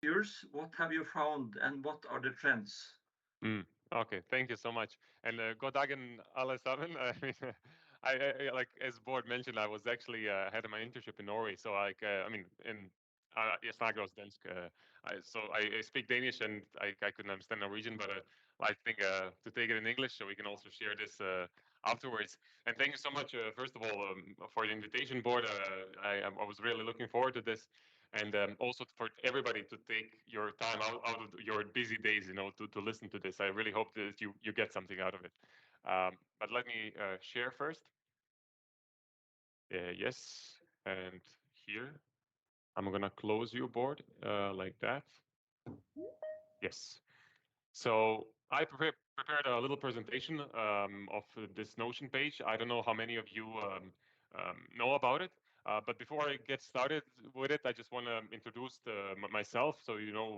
years, what have you found and what are the trends? Mm, okay, thank you so much. And god dagen alle sammen. I mean, like as Board mentioned, I was actually had my internship in Norway. So like, I mean, in jeg snakker også dansk. I speak Danish and I couldn't understand Norwegian, but I think to take it in English so we can also share this afterwards. And thank you so much, first of all, for the invitation, Board. I was really looking forward to this. And also for everybody to take your time out of your busy days, to listen to this. I really hope that you get something out of it. But let me share first. Yes, and here I'm gonna close your board like that. Yes. So I prepared a little presentation of this Notion page. I don't know how many of you know about it, but before I get started with it, I just want to introduce myself so you know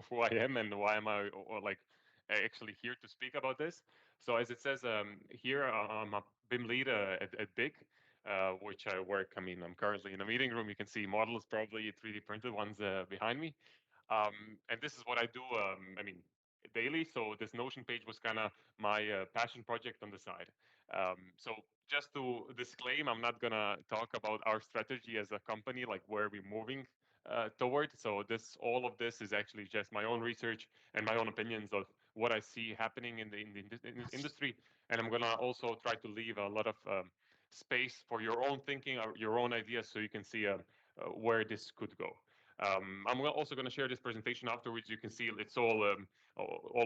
who I am and why am I or like actually here to speak about this. So as it says here, I'm a BIM lead at BIG. Which I work. I mean, I'm currently in a meeting room. You can see models, probably 3D printed ones behind me. And this is what I do. I mean, daily. So this Notion page was kind of my passion project on the side. So just to disclaim, I'm not gonna talk about our strategy as a company, like where we're moving toward. So all of this is actually just my own research and my own opinions of what I see happening in the industry. And I'm gonna also try to leave a lot of space for your own thinking or your own ideas, so you can see where this could go. I'm also going to share this presentation afterwards. You can see it's all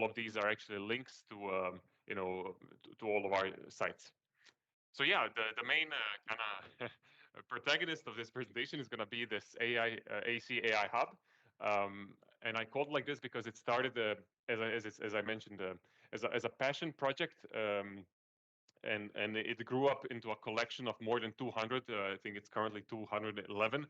of these are actually links to to all of our sites. So yeah, the main kind of protagonist of this presentation is going to be this AC AI hub, and I called it like this because it started as I mentioned as a passion project. And it grew up into a collection of more than 200. I think it's currently 211.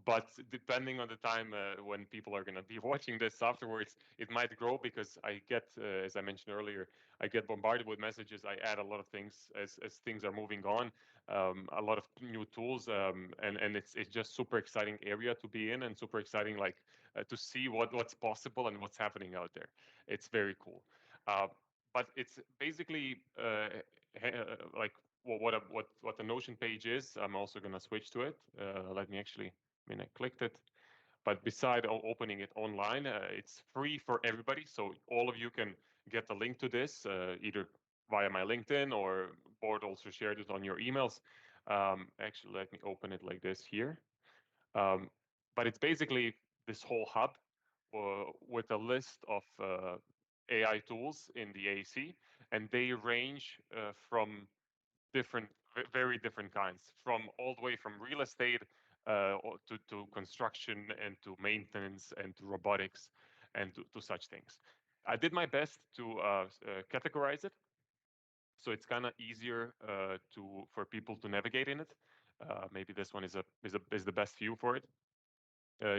But depending on the time when people are going to be watching this afterwards, it might grow because I get, as I mentioned earlier, I get bombarded with messages. I add a lot of things as things are moving on, a lot of new tools, and it's just super exciting area to be in and super exciting like to see what's possible and what's happening out there. It's very cool. Uh, but it's basically like what the Notion page is. I'm also going to switch to it. Let me actually, I mean, I clicked it. But beside opening it online, it's free for everybody. So all of you can get a link to this either via my LinkedIn or Board also shared it on your emails. Actually, let me open it like this here. Um, but it's basically this whole hub with a list of AI tools in the AC, and they range from very different kinds, from all the way from real estate to construction and to maintenance and to robotics and to such things. I did my best to categorize it, so it's kind of easier for people to navigate in it. Maybe this one is the best view for it.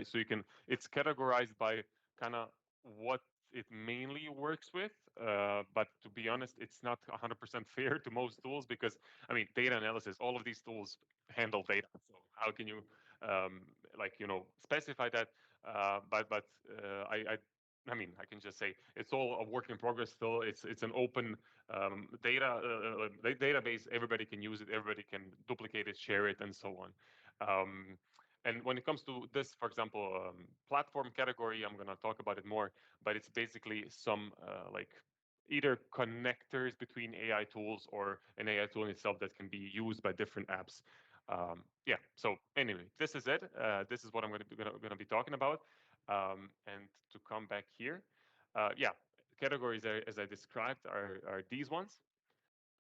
So it's categorized by kind of what it mainly works with. But to be honest, it's not 100% fair to most tools because, I mean, data analysis, all of these tools handle data. So how can you, like, specify that? I mean, I can just say it's all a work in progress still. It's an open database. Everybody can use it. Everybody can duplicate it, share it, and so on. And when it comes to this, for example, platform category, I'm going to talk about it more, but it's basically some like either connectors between AI tools or an AI tool in itself that can be used by different apps. Yeah, so anyway, this is it. This is what I'm going to be talking about. And to come back here, yeah, categories as I described are these ones.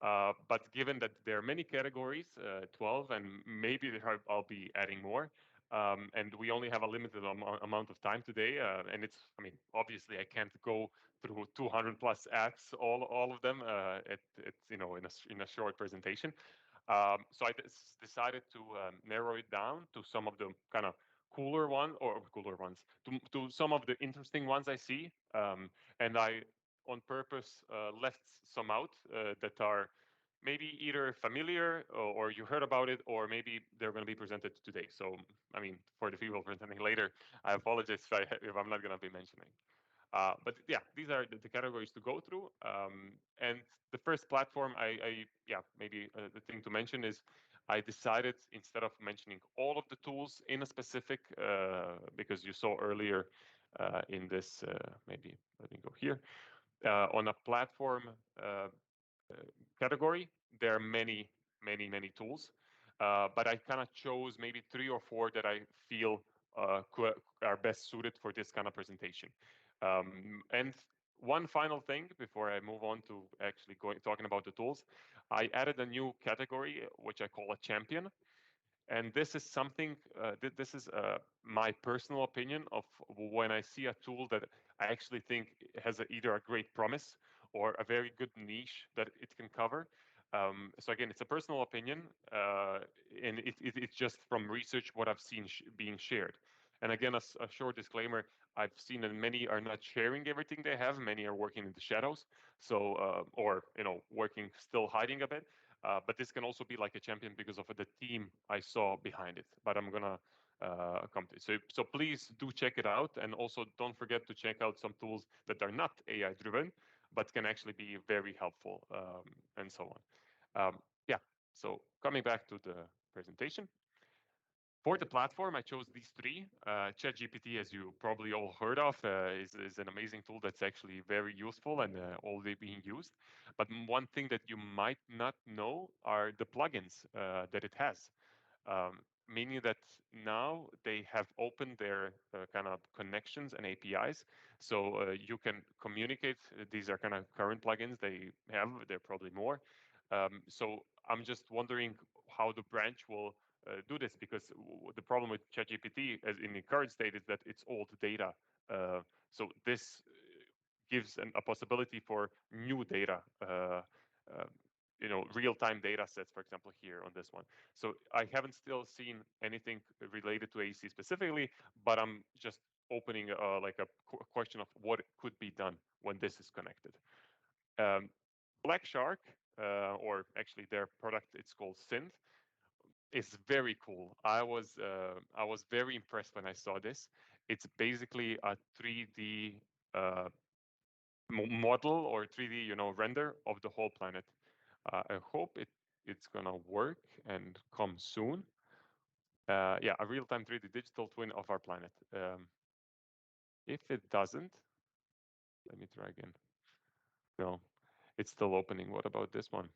But given that there are many categories, 12, and maybe I'll be adding more, and we only have a limited amount of time today, and I mean, obviously I can't go through 200 plus apps, all of them, in a short presentation. So I decided to narrow it down to some of the kind of cooler ones, to some of the interesting ones I see, and I on purpose left some out that are maybe either familiar or you heard about it, or maybe they're going to be presented today. So, I mean, for the people presenting later, I apologize if I'm not going to be mentioning. But yeah, these are the categories to go through. And the first platform, yeah, maybe the thing to mention is I decided instead of mentioning all of the tools in a specific, because you saw earlier in this, maybe let me go here, on a platform uh, category, there are many tools. But I kind of chose maybe 3 or 4 that I feel are best suited for this kind of presentation. And one final thing before I move on to actually talking about the tools, I added a new category which I call a champion. And this is something, this is my personal opinion of when I see a tool that I actually think has either a great promise or a very good niche that it can cover. So again, it's a personal opinion, and it's just from research what I've seen being shared. And again, a short disclaimer, I've seen that many are not sharing everything they have. Many are working in the shadows, so or working still hiding a bit. But this can also be like a champion because of the team I saw behind it. But I'm gonna come to it. So please do check it out, and also don't forget to check out some tools that are not AI driven, but can actually be very helpful, and so on. Yeah. So coming back to the presentation. For the platform, I chose these 3. ChatGPT, as you probably all heard of, is an amazing tool that's actually very useful and already being used. But one thing that you might not know are the plugins that it has. Meaning that now they have opened their kind of connections and APIs, so you can communicate. These are kind of current plugins they have. There are probably more. So I'm just wondering how the branch will do this, because the problem with ChatGPT, as in the current state, is that it's old data. So this gives a possibility for new data. Real-time data sets, for example, here on this one. So I haven't still seen anything related to AC specifically, but I'm just opening like a question of what could be done when this is connected. Black Shark, or actually their product, it's called Synth, is very cool. I was very impressed when I saw this. It's basically a 3D model or 3D, render of the whole planet. I hope it's gonna work and come soon. Yeah, a real-time 3D digital twin of our planet. If it doesn't, let me try again. No, it's still opening. What about this one?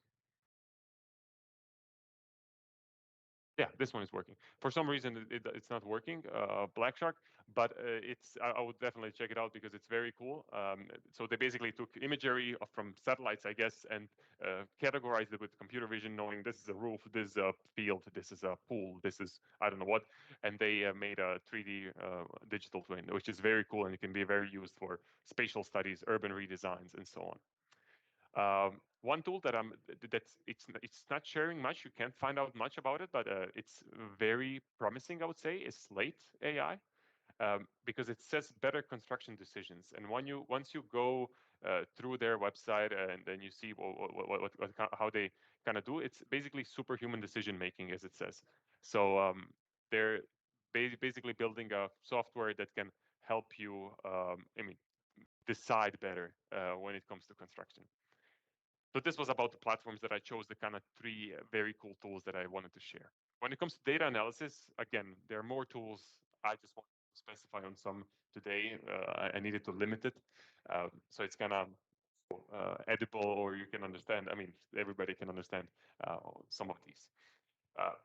Yeah, this one is working. For some reason, it's not working, Black Shark, but I would definitely check it out because it's very cool. So they basically took imagery from satellites, I guess, and categorized it with computer vision, knowing this is a roof, this is a field, this is a pool, this is I don't know what, and they made a 3D digital twin, which is very cool, and it can be very used for spatial studies, urban redesigns, and so on. One tool that it's not sharing much. You can't find out much about it, but it's very promising, I would say, is Slate AI, because it says better construction decisions. And once you go through their website and then you see how they kind of do, it's basically superhuman decision making, as it says. So they're basically building a software that can help you, decide better when it comes to construction. So this was about the platforms that I chose, the kind of 3 very cool tools that I wanted to share. When it comes to data analysis, again, there are more tools. I just want to specify on some today. I needed to limit it. So it's kind of edible, or you can understand. I mean, everybody can understand some of these.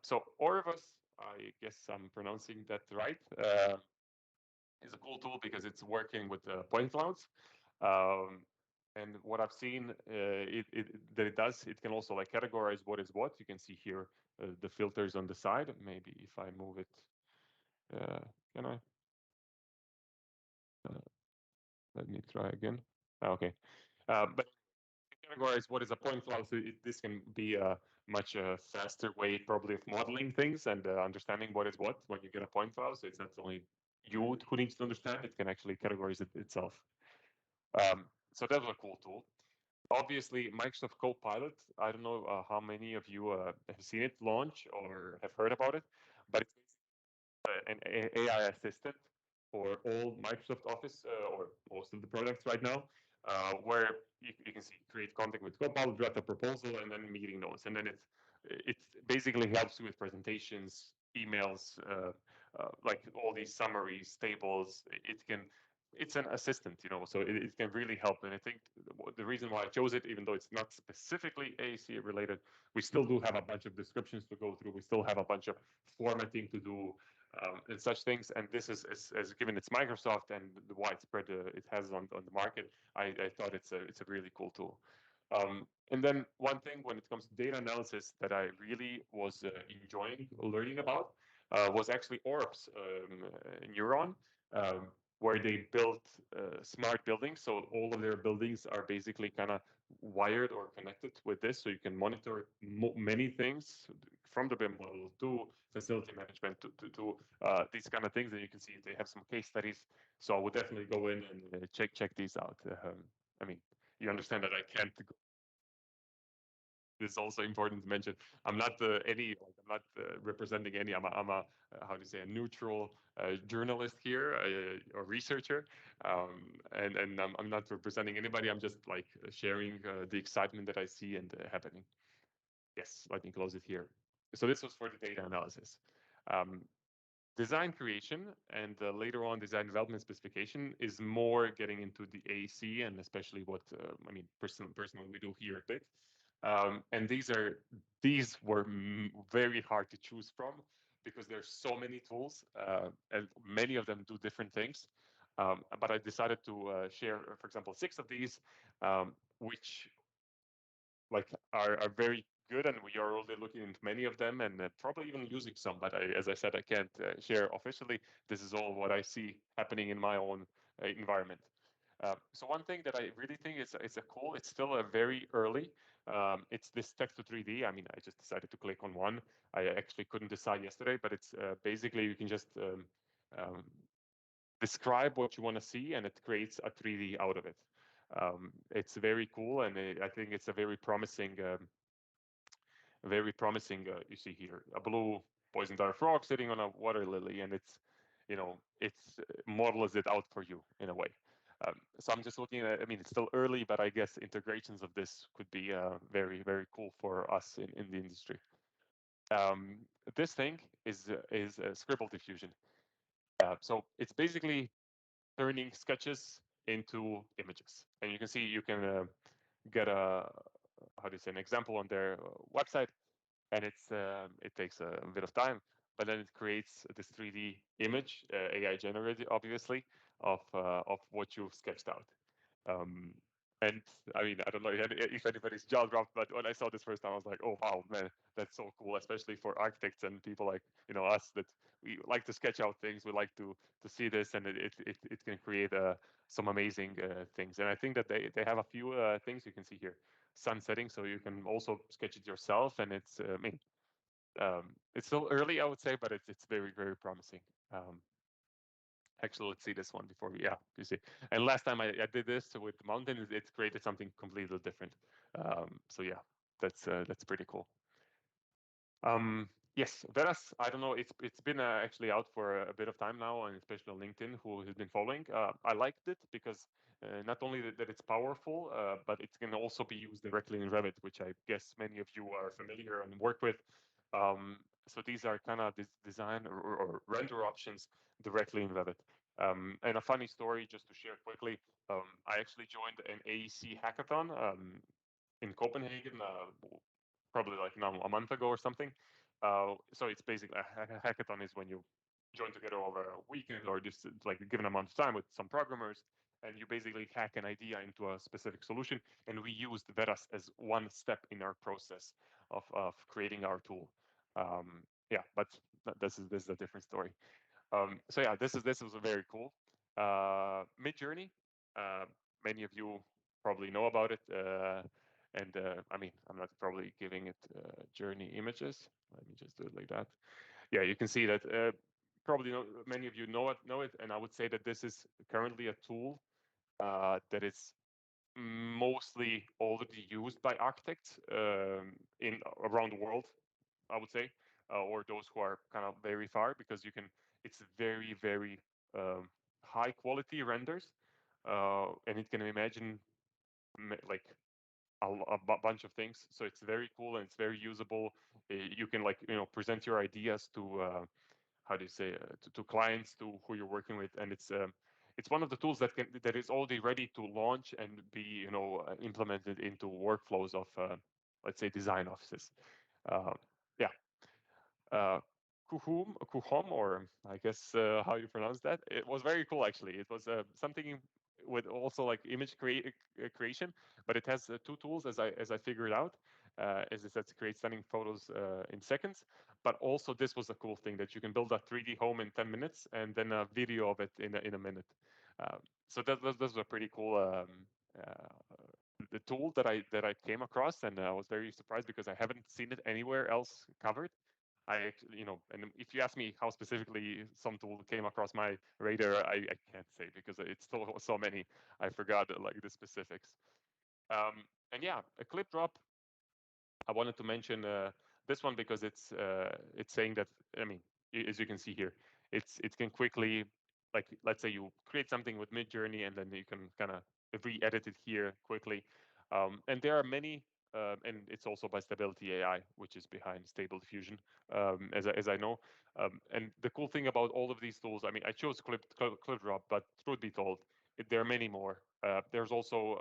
So Orvus, I guess I'm pronouncing that right, is a cool tool because it's working with point clouds. Um, and what I've seen that it does, it can also like categorize what is what. You can see here the filters on the side. Maybe if I move it, can I? Let me try again. Okay, but categorize what is a point cloud. So this can be a much faster way probably of modeling things and understanding what is what when you get a point cloud. So it's not only you who needs to understand, it can actually categorize it itself. So that was a cool tool. Obviously, Microsoft Copilot. I don't know how many of you have seen it launch or have heard about it, but it's an AI assistant for all Microsoft Office or most of the products right now, where you can see create content with Copilot, draft a proposal, and then meeting notes, and then it basically helps you with presentations, emails, like all these summaries, tables. It can. It's an assistant, you know, so it can really help. And I think the reason why I chose it, even though it's not specifically AEC related, we still do have a bunch of descriptions to go through. We still have a bunch of formatting to do, and such things. And this is, as given it's Microsoft and the widespread it has on the market, I thought it's a really cool tool. And then one thing when it comes to data analysis that I really was enjoying learning about was actually Orbs Neuron. Where they built smart buildings. So all of their buildings are basically kind of wired or connected with this. So you can monitor many things from the BIM model to facility management to these kind of things. And you can see they have some case studies. So I would definitely go in and check these out. I mean, you understand that I can't go. This is also important to mention. I'm not I'm not representing any. I'm a how do you say, a neutral journalist here or researcher, and I'm not representing anybody. I'm just like sharing the excitement that I see and happening. Yes, let me close it here. So this was for the data analysis. Um, Design creation and later on design development specification is more getting into the AC and especially what I mean personally we do here at BIT. And these were very hard to choose from because there's so many tools and many of them do different things. But I decided to share, for example, 6 of these, which like are very good, and we are already looking into many of them and probably even using some. But as I said, I can't share officially. This is all what I see happening in my own environment. So one thing that I really think is a cool. It's still a very early. It's this text to 3D. I mean, I just decided to click on one. I actually couldn't decide yesterday, but it's basically you can just um, describe what you want to see, and it creates a 3D out of it. It's very cool, and I think it's a very promising. You see here a blue poison dart frog sitting on a water lily, and it's, you know, it's models it out for you in a way. So I'm just looking at. I mean, it's still early, but I guess integrations of this could be very cool for us in the industry. Um, this thing is Scribble diffusion. So it's basically turning sketches into images. And you can see you can get a how do you say an example on their website, and it takes a bit of time, but then it creates this 3D image, AI generated, obviously, of what you've sketched out. Um, and I mean, I don't know if anybody's jaw dropped, but when I saw this first time, I was like, oh wow, man, that's so cool, especially for architects and people like us that we like to sketch out things. We like to see this, and it can create some amazing things. And I think that they have a few things you can see here, sun setting, so you can also sketch it yourself, and I mean, it's still early, I would say, but it's very promising. Um, Actually, let's see this one before we, yeah, you see. And last time I did this with the mountain, it created something completely different. So yeah, that's pretty cool. Yes, Veras, I don't know, it's been actually out for a bit of time now, and especially on LinkedIn, who has been following. I liked it because not only that it's powerful, but it can also be used directly in Revit, which I guess many of you are familiar and work with. So these are kind of design or render options directly in Revit. And a funny story, just to share quickly, I actually joined an AEC hackathon in Copenhagen, probably like now a month ago or something. So it's basically a hackathon is when you join together over a weekend or just like a given amount of time with some programmers, and you basically hack an idea into a specific solution. And we used Veras as one step in our process of creating our tool. Yeah, but this is a different story. So yeah, this was very cool. Midjourney, uh, many of you probably know about it, and I mean, I'm not probably giving it journey images. Let me just do it like that. Yeah, you can see that. Probably many of you know it, and I would say that this is currently a tool that is mostly already used by architects in around the world, I would say, or those who are kind of very far, because you can. It's very very um, high quality renders, and it can imagine like bunch of things. So it's very cool and it's very usable. You can like present your ideas to how do you say to clients to who you're working with, and it's one of the tools that is already ready to launch and be implemented into workflows of let's say design offices. Uh, yeah, uh, Kuhum, or I guess how you pronounce that. It was very cool actually. It was something with also like image creation, but it has two tools as I figured out. As it says, create stunning photos in seconds. But also this was a cool thing that you can build a 3D home in 10 minutes and then a video of it in a minute. Uh, so that was a pretty cool the tool that I came across, and I was very surprised because I haven't seen it anywhere else covered. And if you ask me how specifically some tool came across my radar, I can't say because it's so many. I forgot like the specifics. And yeah, a clip drop. I wanted to mention this one because it's saying that, I mean, as you can see here, it can quickly, like let's say you create something with Midjourney and then you can kind of re-edit it here quickly. And there are many, and it's also by Stability AI, which is behind Stable Diffusion, as I know. And the cool thing about all of these tools, I mean, I chose Clip Drop, but truth be told, there are many more. There's also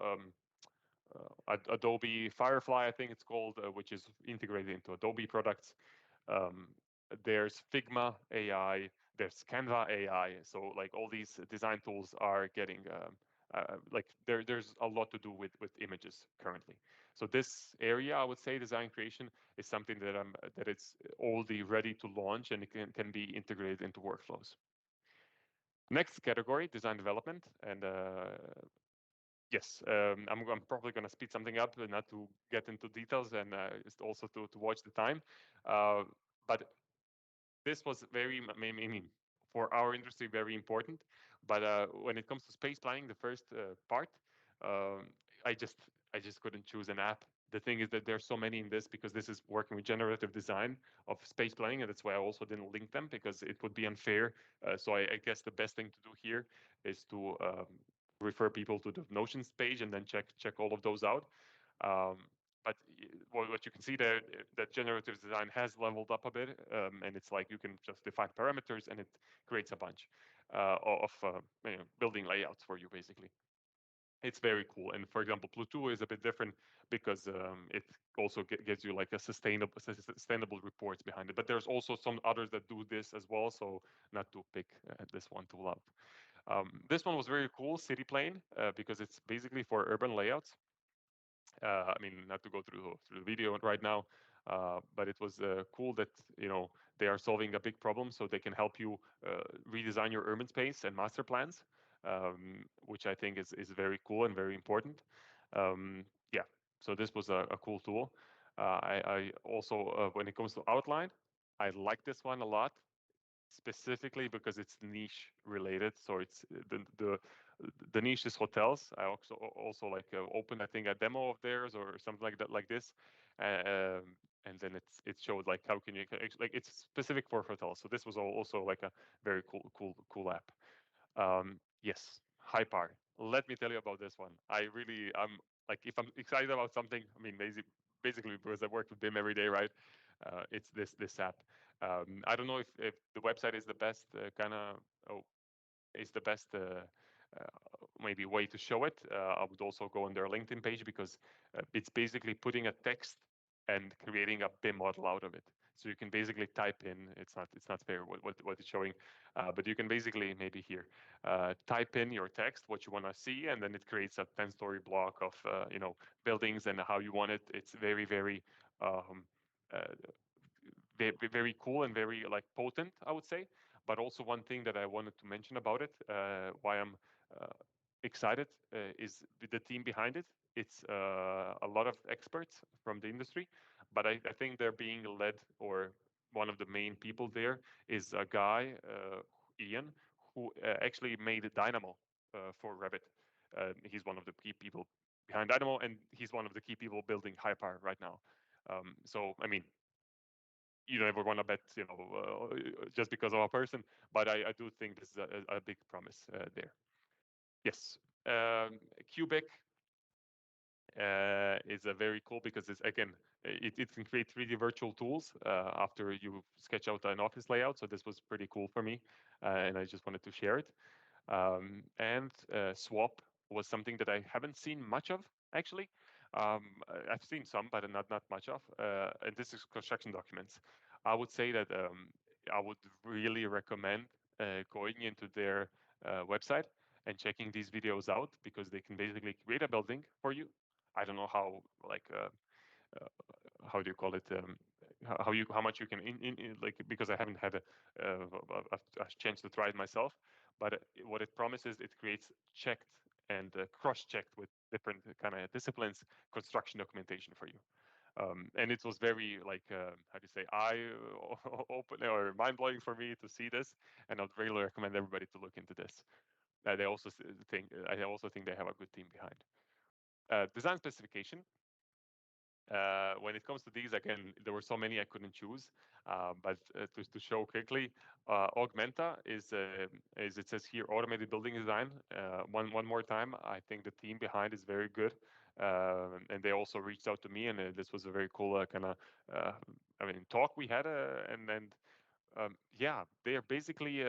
Adobe Firefly, I think it's called, which is integrated into Adobe products. Um, there's Figma AI, there's Canva AI. So like all these design tools are getting like there's a lot to do with images currently. So this area, I would say, design creation is something that it's already ready to launch and it can be integrated into workflows. Next category, design development, and yes, I'm probably going to speed something up, not to get into details, and just also to watch the time. Uh, but this was very, I mean, for our industry, very important. But when it comes to space planning, the first part, um, I just I just couldn't choose an app. The thing is that there's so many in this because this is working with generative design of space planning, and that's why I also didn't link them because it would be unfair. So I guess the best thing to do here is to refer people to the Notions page and then check all of those out. Um, but what you can see there, that generative design has leveled up a bit, and it's like you can just define parameters and it creates a bunch of building layouts for you, basically. It's very cool. And for example, Pluto is a bit different because it also gives you like a sustainable reports behind it. But there's also some others that do this as well. So not to pick this one tool out. This one was very cool, City Plane, because it's basically for urban layouts. I mean, not to go through the video right now, but it was cool that they are solving a big problem, so they can help you redesign your urban space and master plans, which I think is very cool and very important. Yeah, so this was a cool tool. I also, when it comes to outline, I like this one a lot specifically because it's niche related. So it's the niche is hotels. I also like opened I think a demo of theirs or something like that like this, and then it showed like how can you like it's specific for hotels. So this was also like a very cool app. Yes, Hypar. Let me tell you about this one. I'm like if I'm excited about something, I mean basically because I work with BIM every day, right? It's this app. I don't know if the website is the best kind of oh, is the best uh, maybe way to show it. I would also go on their LinkedIn page because it's basically putting a text and creating a BIM model out of it. So you can basically type in. It's not fair what it's showing, but you can basically maybe here type in your text what you want to see, and then it creates a 10-story block of buildings and how you want it. It's very um, uh, very cool and very like potent, I would say. But also one thing that I wanted to mention about it, why I'm uh, excited, is the team behind it. It's a lot of experts from the industry, but I think they're being led, or one of the main people there is a guy, Ian, who actually made Dynamo for Revit. He's one of the key people behind Dynamo, and he's one of the key people building Hyper right now. So I mean, you never want to bet, just because of a person, but I do think this is a big promise there. Yes, Cubic is a very cool because it's again it can create 3D virtual tools after you sketch out an office layout. So this was pretty cool for me, and I just wanted to share it. And Swap was something that I haven't seen much of actually. I've seen some, but not much of. And this is construction documents. I would say that I would really recommend going into their website and checking these videos out because they can basically create a building for you. I don't know how like uh, how do you call it, how much you can like, because I haven't had a chance to try it myself, but what it promises, it creates checked and cross-checked with different kind of disciplines construction documentation for you. And it was very like how do you say, eye open or mind blowing for me to see this, and I'd really recommend everybody to look into this. They also think I also think they have a good team behind. Design specification. When it comes to these, again, there were so many I couldn't choose, but to show quickly, Augmenta is, as it says here, automated building design. One more time, I think the team behind is very good, and they also reached out to me, and this was a very cool kind of, I mean, talk we had, and yeah, they are basically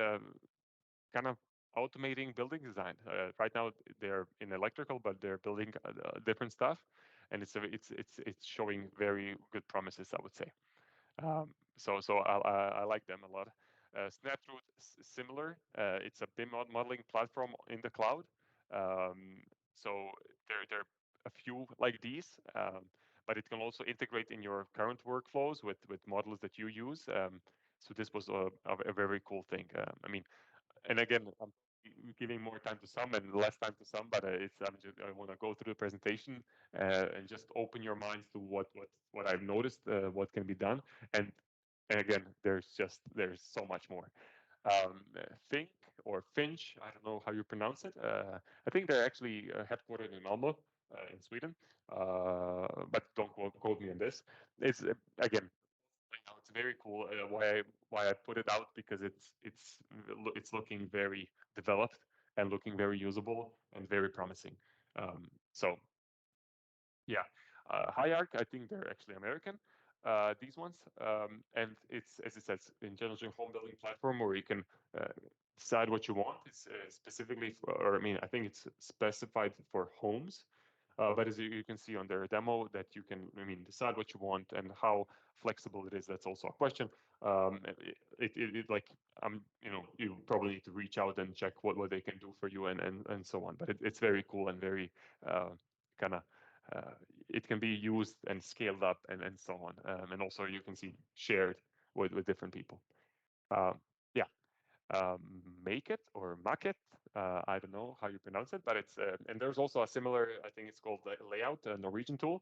kind of automating building design. Right now they're in electrical, but they're building different stuff, and it's showing very good promises, I would say. So I like them a lot. Snaptroot, similar. It's a BIM modeling platform in the cloud. So there are a few like these, but it can also integrate in your current workflows with models that you use. So this was a very cool thing. I mean, and again, I'm giving more time to some and less time to some, but I want to go through the presentation and just open your minds to what I've noticed, what can be done, and again, there's so much more. Think or Finch, I don't know how you pronounce it. I think they're actually headquartered in Malmo, in Sweden, but don't quote me on this. It's again, it's very cool. Why I put it out, because it's looking very developed and looking very usable and very promising. So yeah, Hierarch, I think they're actually American. These ones, and it's, as it says, intelligent home building platform where you can decide what you want. It's specifically for, or I mean, I think it's specified for homes. But as you can see on their demo, that you can, I mean, decide what you want, and how flexible it is. That's also a question. Like, you probably need to reach out and check what they can do for you, and so on. But it's very cool and very kind of it can be used and scaled up, and so on. And also you can see shared with different people. Yeah. Make it or Maquet. I don't know how you pronounce it, but it's and there's also a similar, I think it's called Layout, a Norwegian tool.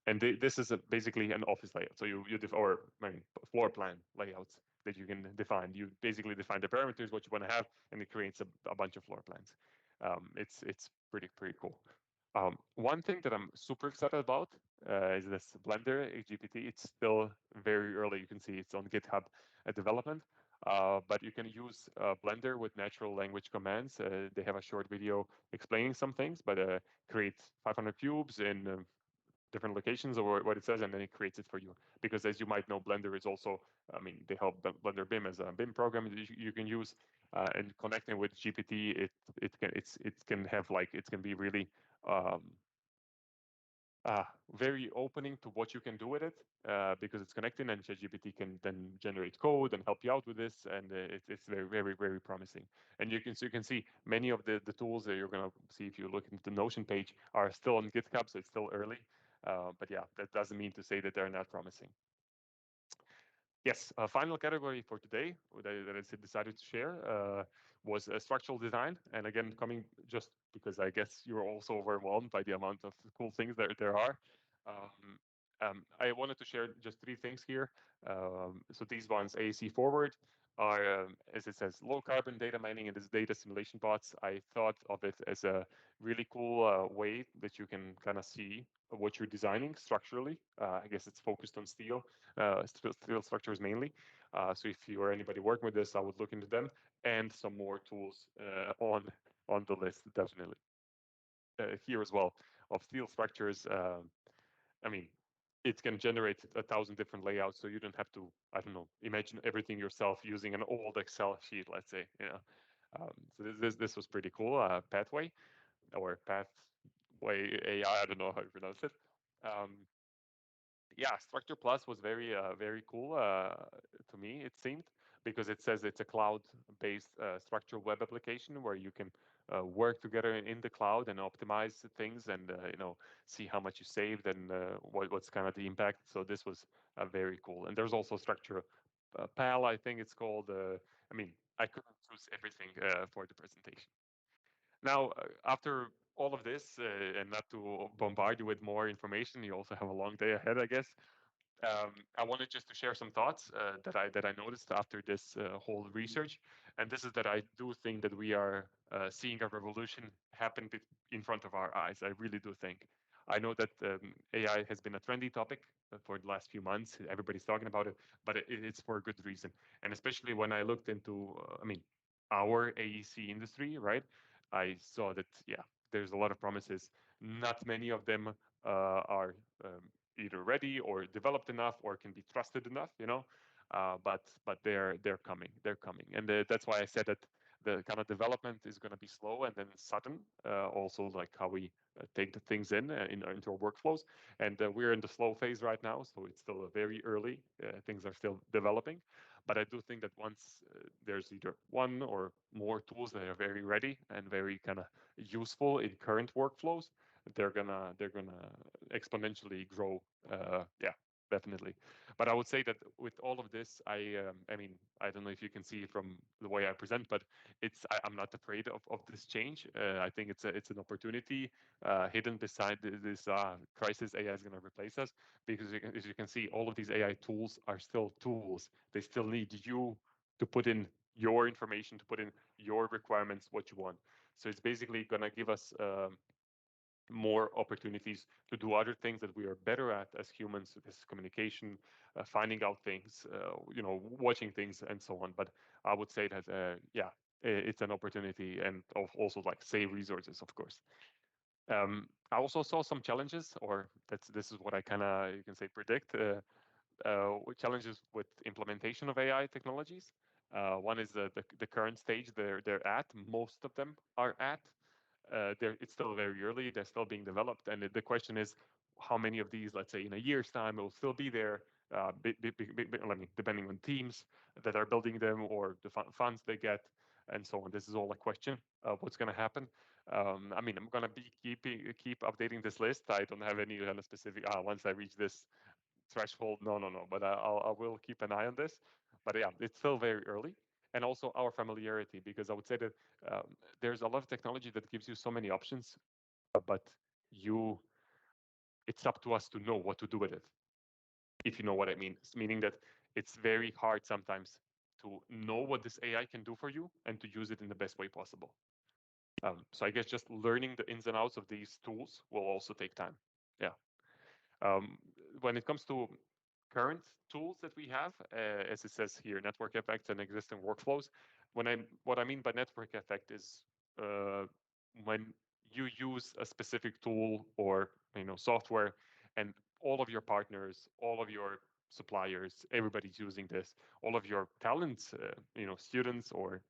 And this is basically an office layout. So or I mean, floor plan layouts that you can define. You basically define the parameters, what you want to have, and it creates a bunch of floor plans. It's pretty cool. One thing that I'm super excited about is this Blender GPT. It's still very early. You can see it's on GitHub development, but you can use Blender with natural language commands. They have a short video explaining some things, but create 500 cubes in different locations, or what it says, and then it creates it for you. Because as you might know, Blender is also, I mean, they help Blender BIM as a BIM program that you can use, and connecting with GPT, it can have like, it can be really very opening to what you can do with it, because it's connecting, and ChatGPT can then generate code and help you out with this, and it's very promising. And you can see many of the tools that you're going to see if you look into the Notion page are still on GitHub, so it's still early. But yeah, that doesn't mean to say that they're not promising. Yes, a final category for today that I decided to share was structural design. And again, coming just because I guess you're also overwhelmed by the amount of cool things that there are. I wanted to share just 3 things here. So these ones, AAC forward, are, as it says, low carbon data mining and this data simulation bots. I thought of it as a really cool way that you can kind of see what you're designing structurally. I guess it's focused on steel structures mainly. So if you or anybody working with this, I would look into them and some more tools on the list definitely. Here as well of steel structures. I mean, it can generate 1,000 different layouts, so you don't have to, I don't know, imagine everything yourself using an old Excel sheet, let's say. So this was pretty cool. Pathway or Pathway AI, I don't know how you pronounce it. Um, yeah, Structure Plus was very cool to me. It seemed because it says it's a cloud-based structural web application where you can work together in the cloud and optimize things and see how much you saved and what's kind of the impact. So this was very cool. And there's also Structure PAL, I think it's called. I mean, I couldn't choose everything for the presentation. Now, after all of this, and not to bombard you with more information, you also have a long day ahead, I guess. I wanted just to share some thoughts that I noticed after this whole research, and this is that I do think that we are seeing a revolution happen in front of our eyes. I really do think. I know that AI has been a trendy topic for the last few months. Everybody's talking about it, but it's for a good reason. And especially when I looked into, I mean, our AEC industry, right? I saw that, yeah, there's a lot of promises. Not many of them are either ready or developed enough or can be trusted enough, but they're coming, and that's why I said that the kind of development is going to be slow and then sudden. Also, like how we take the things into our workflows, and we're in the slow phase right now, so it's still very early. Things are still developing, but I do think that once there's either one or more tools that are very ready and very kind of useful in current workflows, they're gonna exponentially grow. Yeah, definitely. But I would say that with all of this, I mean, I don't know if you can see from the way I present, but I'm not afraid of this change. I think it's an opportunity hidden beside this crisis. AI is going to replace us because as you can see, all of these AI tools are still tools. They still need you to put in your information, to put in your requirements, what you want. So it's basically going to give us more opportunities to do other things that we are better at as humans. This is communication, finding out things, watching things, and so on. But I would say that, yeah, it's an opportunity and also like save resources, of course. I also saw some challenges, or this is what I kind of, you can say, predict. Challenges with implementation of AI technologies. One is the current stage they're at. Most of them are at. It's still very early. They're still being developed, and the question is, how many of these, let's say, in a year's time, will still be there? I mean, depending on teams that are building them or the funds they get, and so on. This is all a question of what's going to happen. I mean, I'm going to be keep updating this list. I don't have any kind of specific. Once I reach this threshold, no. But I will keep an eye on this. But yeah, it's still very early, and also our familiarity, because I would say that um, there's a lot of technology that gives you so many options, but it's up to us to know what to do with it, if you know what I mean. Meaning that it's very hard sometimes to know what this AI can do for you and to use it in the best way possible. So I guess just learning the ins and outs of these tools will also take time. Yeah. Um, when it comes to current tools that we have, as it says here, network effects and existing workflows. What I mean by network effect is when you use a specific tool or software, and all of your partners, all of your suppliers, everybody's using this. All of your talents, students or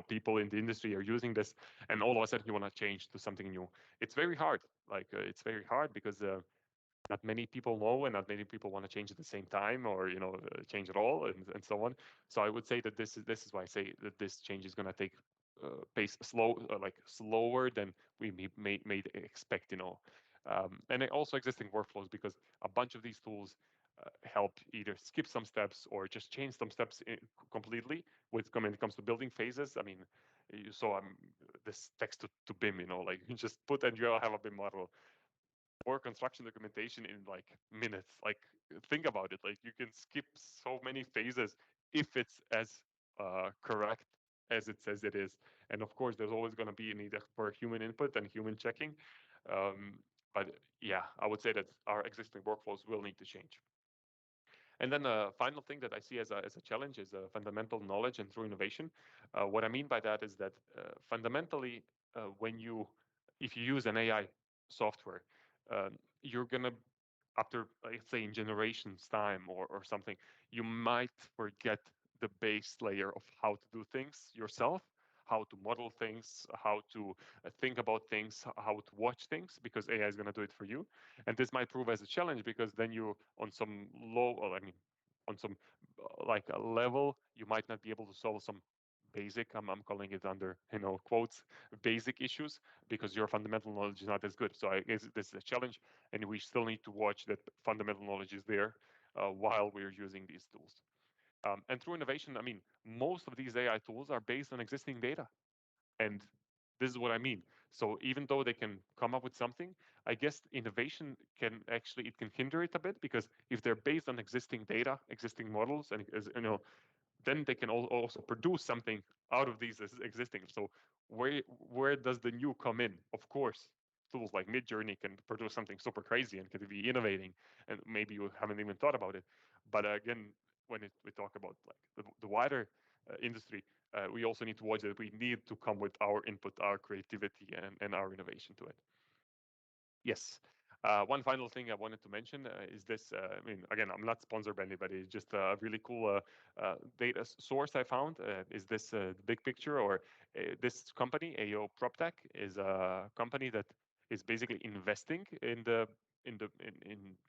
people in the industry are using this, and all of a sudden you want to change to something new. It's very hard. Like it's very hard because not many people know and not many people want to change at the same time or change at all and so on. So I would say that this is why I say that this change is going to take pace slower than we may expect, and also existing workflows, because a bunch of these tools help either skip some steps or just change some steps completely when it comes to building phases. I mean, you saw this text to BIM, like you just put and you'll have a BIM model or construction documentation in like minutes. Like think about it. Like you can skip so many phases if it's as correct as it says it is. And of course, there's always going to be a need for human input and human checking. But yeah, I would say that our existing workflows will need to change. And then the final thing that I see as a challenge is fundamental knowledge and true innovation. What I mean by that is that fundamentally, if you use an AI software, you're gonna, after let's say in generations time or something, you might forget the base layer of how to do things yourself, how to model things, how to think about things, how to watch things, because AI is going to do it for you. And this might prove as a challenge because then you, on some low, or I mean, on some like a level, you might not be able to solve some basic, I'm calling it under quotes, basic issues, because your fundamental knowledge is not as good. So I guess this is a challenge, and we still need to watch that fundamental knowledge is there while we're using these tools. And through innovation, I mean, most of these AI tools are based on existing data. And this is what I mean. So even though they can come up with something, I guess innovation can actually, it can hinder it a bit, because if they're based on existing data, existing models, and then they can also produce something out of these existing. So where does the new come in? Of course, tools like Midjourney can produce something super crazy and can be innovating, and maybe you haven't even thought about it. But again, when we talk about like the wider industry, we also need to watch that we need to come with our input, our creativity, and our innovation to it. Yes. One final thing I wanted to mention is this. I mean, again, I'm not sponsored by anybody. It's just a really cool data source I found. Is this big picture, or this company, AO PropTech, is a company that is basically investing in the in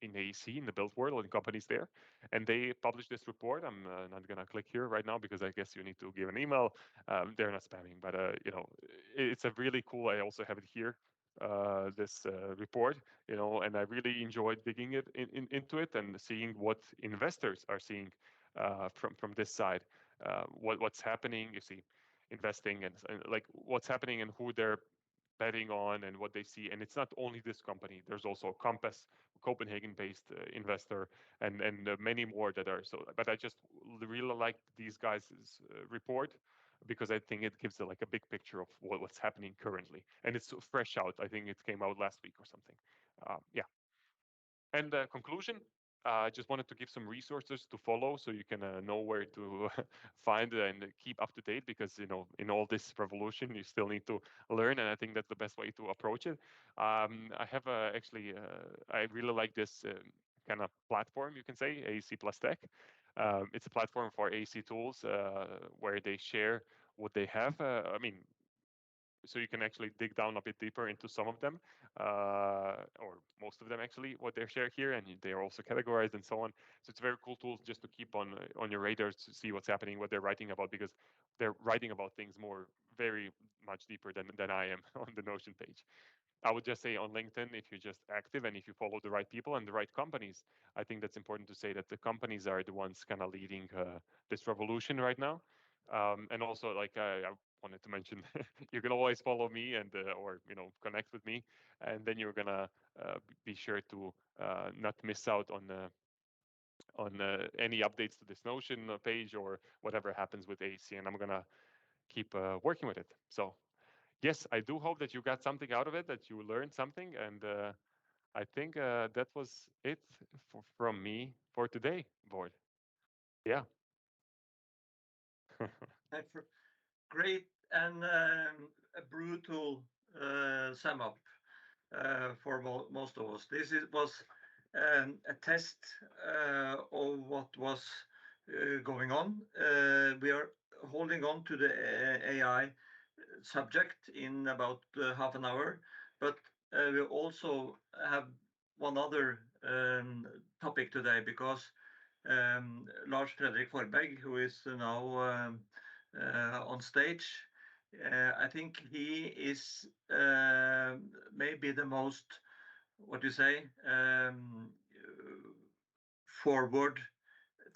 AEC, in the built world, and companies there. And they published this report. I'm not gonna click here right now because I guess you need to give an email. They're not spamming, but it's a really cool. I also have it here, this report, and I really enjoyed digging into it and seeing what investors are seeing from this side. What's happening? You see, investing and like what's happening and who they're betting on and what they see. And it's not only this company. There's also Compass, Copenhagen-based investor, and many more that are so. But I just really like these guys' report, because I think it gives like a big picture of what's happening currently, and it's fresh out. I think it came out last week or something. Yeah. And conclusion, I just wanted to give some resources to follow so you can know where to find and keep up to date, because in all this revolution you still need to learn, and I think that's the best way to approach it. I have actually I really like this kind of platform, you can say, AEC plus Tech. It's a platform for AEC tools where they share what they have. I mean, so you can actually dig down a bit deeper into some of them, or most of them actually, what they share here, and they are also categorized and so on. So it's a very cool tool just to keep on your radar to see what's happening, what they're writing about, because they're writing about things more very much deeper than I am on the Notion page. I would just say on LinkedIn, if you're just active and if you follow the right people and the right companies, I think that's important to say that the companies are the ones kind of leading this revolution right now. And also, like I wanted to mention, you can always follow me and or connect with me, and then you're gonna be sure to not miss out on any updates to this Notion page or whatever happens with AC. And I'm gonna keep working with it. So yes, I do hope that you got something out of it, that you learned something, and I think that was it from me for today, Board. Yeah. Great and a brutal sum up for most of us. Was a test of what was going on. We are holding on to the AI subject in about half an hour, but we also have one other topic today, because Lars Fredrik Forberg, who is now on stage, I think he is maybe the most, what do you say, forward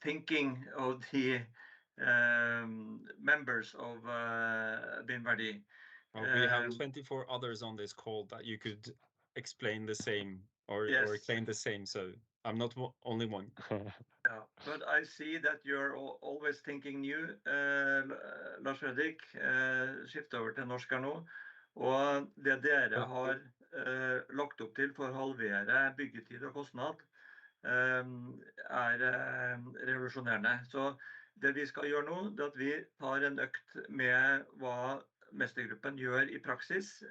thinking of the members of BIM-HUB. We have 24 others on this call that you could explain the same or Yes. claim the same. So I'm not only one. Yeah, but I see that you're always thinking new. Lars Fredrik, skift over til norsk her nå. Og det dere har lagt opp til for å halvere byggetid og kostnad, er revolusjonerende. Så det vi skal gjøre nå, det er at vi tar en økt med hva mestergruppen gjør i praksis.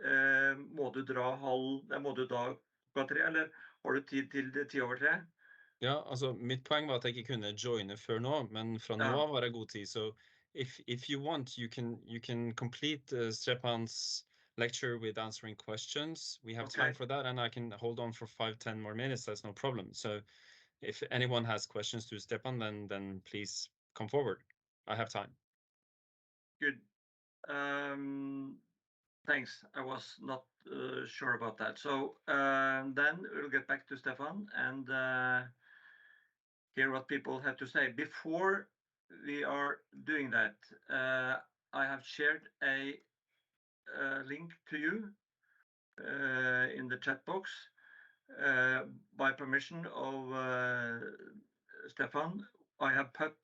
Må du da klokka 3, eller har du tid til 3:10? Ja, altså mitt poeng var at jeg ikke kunne joine før nå, men fra nå av var det god tid. So if you want, you can complete Stepan's lecture with answering questions. We have time for that, and I can hold on for 5-10 more minutes. That's no problem. So if anyone has questions to Stepan, then please come forward. I have time. Good. Thanks. I was not sure about that. So then we'll get back to Stefan and hear what people have to say. Before we are doing that, I have shared a link to you in the chat box by permission of Stefan. I have put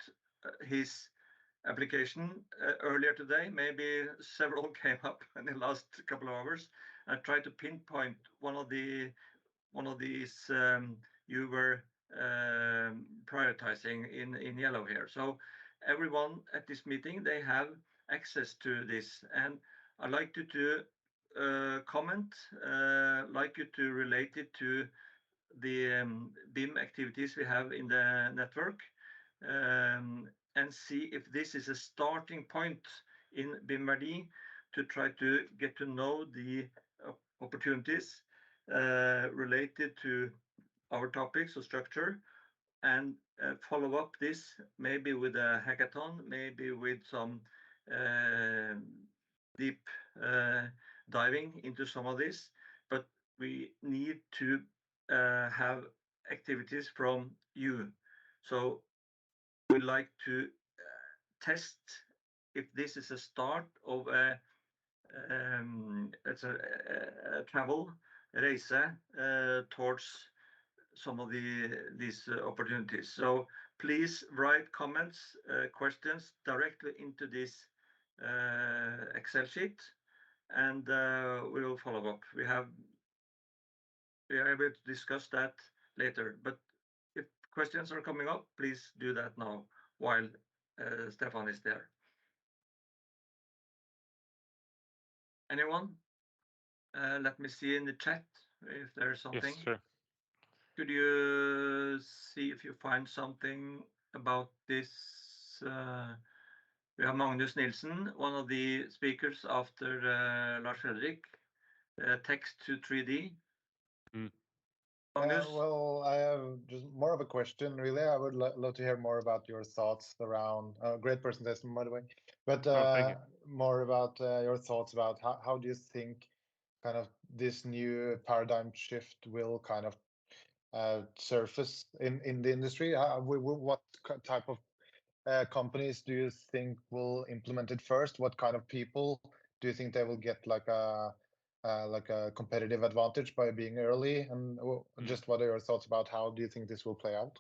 his application earlier today. Maybe several came up in the last couple of hours. I tried to pinpoint one of these you were prioritizing in yellow here. So everyone at this meeting, they have access to this, and I'd like you to comment, like you to relate it to the BIM activities we have in the network, and see if this is a starting point in BIM-verdi to try to get to know the opportunities related to our topics or structure, and follow up this maybe with a hackathon, maybe with some deep diving into some of this. But we need to have activities from you. So we'd like to test if this is a start of a travel race towards some of these opportunities. So please write comments, questions directly into this Excel sheet, and we will follow up. We are able to discuss that later, but if questions are coming up, please do that now while Stefan is there. Anyone? Let me see in the chat if there's something. Yes, sure. Could you see if you find something about this? We have Magnus Nilsen, one of the speakers after Lars Fredrik, text to 3D. Magnus? Well, I have just more of a question, really. I would love to hear more about your thoughts around, great presentation, by the way, but more about your thoughts about how do you think kind of this new paradigm shift will kind of surface in the industry? What type of companies do you think will implement it first? What kind of people do you think they will get like a competitive advantage by being early? And just what are your thoughts about how do you think this will play out?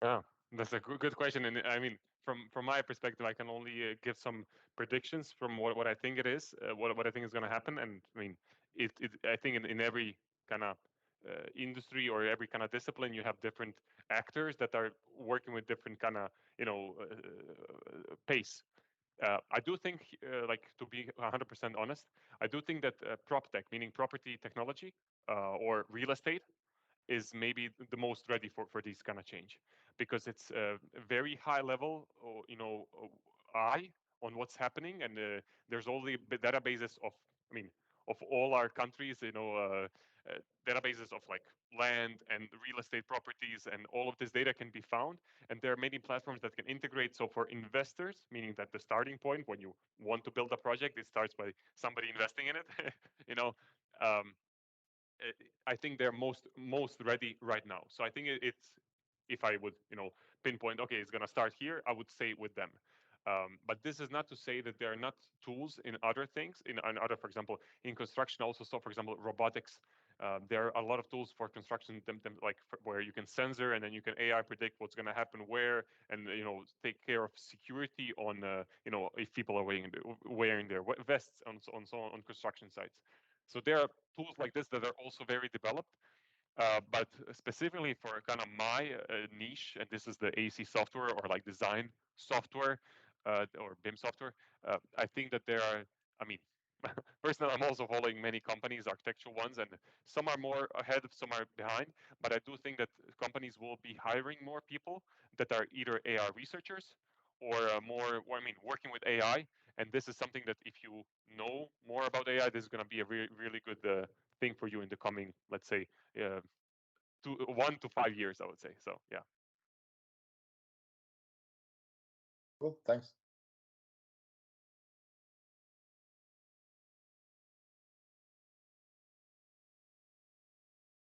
Yeah, that's a good question. And I mean, from my perspective, I can only give some predictions from what I think it is, what I think is going to happen. And I mean, I think in every kind of industry or every kind of discipline, you have different actors that are working with different kind of pace. I do think, like, to be 100% honest, I do think that prop tech, meaning property technology or real estate, is maybe the most ready for this kind of change, because it's a very high level, eye on what's happening, and there's all the databases of, I mean, of all our countries, databases of like land and real estate properties, and all of this data can be found, and there are many platforms that can integrate. So for investors, meaning that the starting point when you want to build a project, it starts by somebody investing in it, I think they're most ready right now. So I think it's, if I would pinpoint, okay, it's going to start here, I would say with them. But this is not to say that there are not tools in other things, in other, for example, in construction also. So for example, robotics There are a lot of tools for construction, like where you can sensor and then you can AI predict what's going to happen where, and take care of security on if people are wearing their vests on construction sites. So there are tools like this that are also very developed. But specifically for kind of my niche, and this is the AC software or like design software or BIM software, I think that there are, I mean, personally, I'm also following many companies, architectural ones, and some are more ahead, some are behind. But I do think that companies will be hiring more people that are either AI researchers or working with AI. And this is something that if you know more about AI, this is going to be a really good thing for you in the coming, let's say, 1 to 5 years, I would say. So yeah. Cool. Thanks.